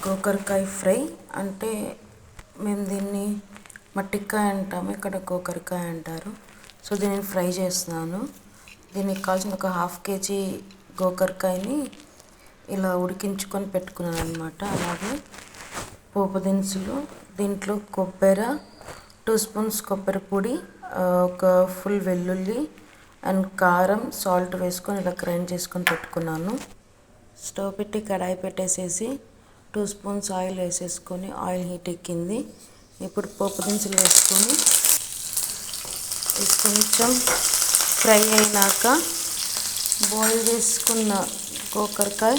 గోకరకాయ fry అంటే మేము దీన్ని మట్టికాయ అంటాము, ఇక్కడ గోకరకాయ అంటారు. సో దీన్ని ఫ్రై చేస్తున్నాను. దీనికి కావాల్సిన ఒక హాఫ్ కేజీ గోకరకాయని ఇలా ఉడికించుకొని పెట్టుకున్నాను అనమాట. అలాగే పోపు దినుసులు, దీంట్లో కొబ్బరి, 2 స్పూన్స్ కొబ్బరి పొడి, ఒక ఫుల్ వెల్లుల్లి అండ్ కారం, సాల్ట్ వేసుకొని ఇలా గ్రైండ్ చేసుకొని పెట్టుకున్నాను. స్టవ్ పెట్టి కడాయి పెట్టేసేసి 2 స్పూన్స్ ఆయిల్ వేసేసుకొని ఆయిల్ హీట్ ఎక్కింది. ఇప్పుడు పోపు దినుసులు వేసుకొని కొంచెం ఫ్రై అయినాక బాయిల్ చేసుకున్న గోకరకాయ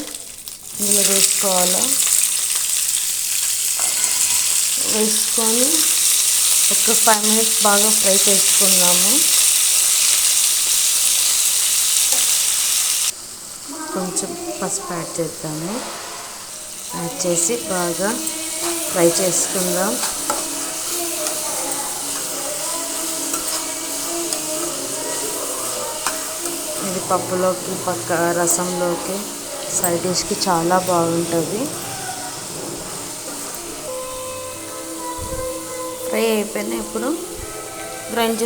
ఇందులో వేసుకోవాలి. వేసుకొని ఒక 5 మినిట్స్ బాగా ఫ్రై చేసుకున్నాము. కొంచెం పసుపు యాడ్ చేద్దాము. యాడ్ చేసి బాగా ఫ్రై చేసుకుందాం. ఇది పప్పులోకి, రసంలోకి, సైడ్ డిష్కి చాలా బాగుంటుంది. ఫ్రై అయిపోయినా ఇప్పుడు గ్రైండ్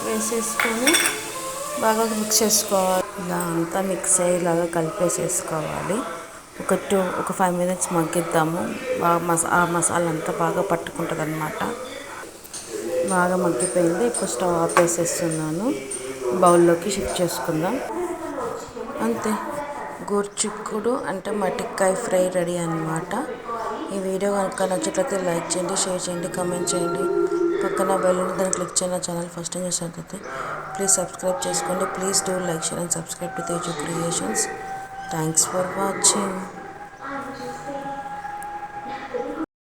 వేసేసుకొని బాగా మిక్స్ చేసుకోవాలి. ఇలా అంతా మిక్స్ అయ్యేలాగా కలిపేసేసుకోవాలి. ఒక 5 మినిట్స్ మగ్గిద్దాము. బాగా ఆ మసాలా అంతా బాగా పట్టుకుంటుంది అన్నమాట. బాగా మగ్గిపోయింది. ఇప్పుడు స్టవ్ ఆపేసేస్తున్నాను. బౌల్లోకి షిఫ్ట్ చేసుకుందాం. అంతే, గోరుచిక్కుడు అంటే మట్టికాయ ఫ్రై రెడీ అన్నమాట. ఈ వీడియో కనుక నచ్చినట్లయితే లైక్ చేయండి, షేర్ చేయండి, కామెంట్ చేయండి. పక్కన బెల్ ఉంది, దాన్ని క్లిక్ చేయండి. ఛానల్ ఫస్ట్ టైం చూసినట్లయితే ప్లీజ్ సబ్స్క్రైబ్ చేసుకోండి. Please do like, share and subscribe to Teju creations. Thanks for watching.